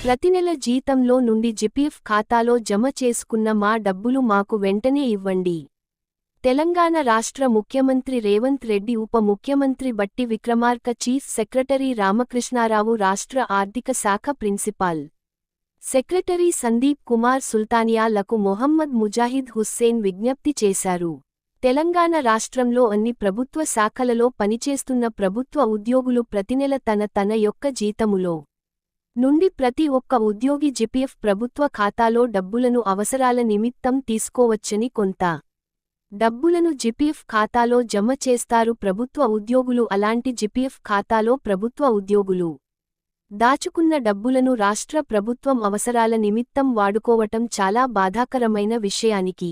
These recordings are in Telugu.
ప్రతి నెల జీతంలో నుండి జిపిఎఫ్ ఖాతాలో జమ చేసుకున్న మా డబ్బులు మాకు వెంటనే ఇవ్వండి. తెలంగాణ రాష్ట్ర ముఖ్యమంత్రి రేవంత్ రెడ్డి, ఉప ముఖ్యమంత్రి బట్టి విక్రమార్క, చీఫ్ సెక్రటరీ రామకృష్ణారావు, రాష్ట్ర ఆర్థిక శాఖ ప్రిన్సిపాల్ సెక్రటరీ సందీప్ కుమార్ సుల్తానియా లకు మొహమ్మద్ ముజాహిద్ హుస్సేన్ విజ్ఞప్తి చేశారు. తెలంగాణ రాష్ట్రంలో అన్ని ప్రభుత్వ శాఖలలో పనిచేస్తున్న ప్రభుత్వ ఉద్యోగులు ప్రతినెల తన యొక్క జీతములో నుండి ప్రతి ఒక్క ఉద్యోగి జిపిఎఫ్ ప్రభుత్వ ఖాతాలో డబ్బులను అవసరాల నిమిత్తం తీసుకోవచ్చని, కొంత డబ్బులను జిపిఎఫ్ ఖాతాలో జమ చేస్తారు ప్రభుత్వ ఉద్యోగులు. అలాంటి జిపిఎఫ్ ఖాతాలో ప్రభుత్వ ఉద్యోగులు దాచుకున్న డబ్బులను రాష్ట్ర ప్రభుత్వం అవసరాల నిమిత్తం వాడుకోవటం చాలా బాధాకరమైన విషయానికి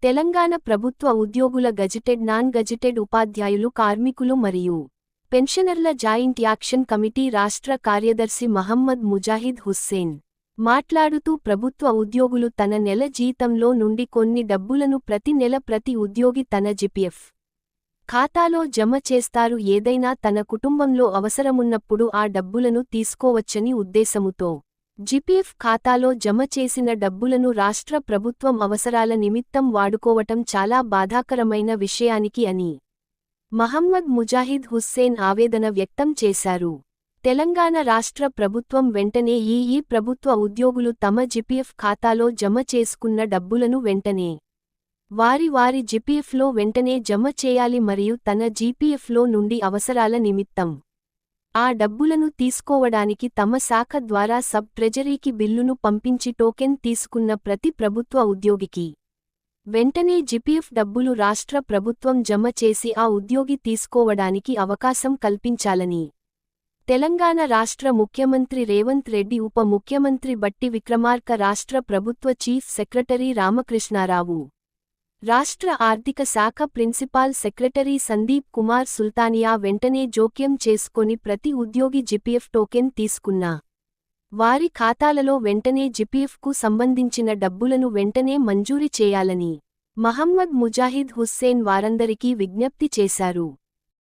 తెలంగాణ ప్రభుత్వ ఉద్యోగుల గజెటెడ్, నాన్ గజెటెడ్ ఉపాధ్యాయులు, కార్మికులు మరియు పెన్షనర్ల జాయింట్ యాక్షన్ కమిటీ రాష్ట్ర కార్యదర్శి మహమ్మద్ ముజాహిద్ హుస్సేన్ మాట్లాడుతూ, ప్రభుత్వ ఉద్యోగులు తన నెల జీతంలో నుండి కొన్ని డబ్బులను ప్రతి నెల ప్రతి ఉద్యోగి తన జిపిఎఫ్ ఖాతాలో జమ చేస్తారు. ఏదైనా తన కుటుంబంలో అవసరమున్నప్పుడు ఆ డబ్బులను తీసుకోవచ్చని ఉద్దేశముతో జిపిఎఫ్ ఖాతాలో జమ చేసిన డబ్బులను రాష్ట్ర ప్రభుత్వం అవసరాల నిమిత్తం వాడుకోవటం చాలా బాధాకరమైన విషయానికి అని మహమ్మద్ ముజాహిద్ హుస్సేన్ ఆవేదన వ్యక్తం చేశారు. తెలంగాణ రాష్ట్ర ప్రభుత్వం వెంటనే ఈ ప్రభుత్వ ఉద్యోగులు తమ జిపిఎఫ్ ఖాతాలో జమ చేసుకున్న డబ్బులను వెంటనే వారి జిపిఎఫ్లో వెంటనే జమ చేయాలి మరియు తన జిపిఎఫ్లో నుండి అవసరాల నిమిత్తం ఆ డబ్బులను తీసుకోవడానికి తమ శాఖ ద్వారా సబ్ ట్రెజరీకి బిల్లును పంపించి టోకెన్ తీసుకున్న ప్రతి ప్రభుత్వ ఉద్యోగికి వెంటనే జిపిఎఫ్ డబ్బులు రాష్ట్ర ప్రభుత్వం జమ చేసి ఆ ఉద్యోగి తీసుకోవడానికి అవకాశం కల్పించాలని తెలంగాణ రాష్ట్ర ముఖ్యమంత్రి రేవంత్ రెడ్డి, ఉప ముఖ్యమంత్రి బట్టి విక్రమార్క, రాష్ట్ర ప్రభుత్వ చీఫ్ సెక్రటరీ రామకృష్ణారావు, రాష్ట్ర ఆర్థిక శాఖ ప్రిన్సిపాల్ సెక్రటరీ సందీప్ కుమార్ సుల్తానియా వెంటనే జోక్యం చేసుకొని ప్రతి ఉద్యోగి జిపిఎఫ్ టోకెన్ తీసుకున్న వారి ఖాతాలలో వెంటనే జిపిఎఫ్కు సంబంధించిన డబ్బులను వెంటనే మంజూరీ చేయాలని మహమ్మద్ ముజాహిద్ హుస్సేన్ వారందరికీ విజ్ఞప్తి చేశారు.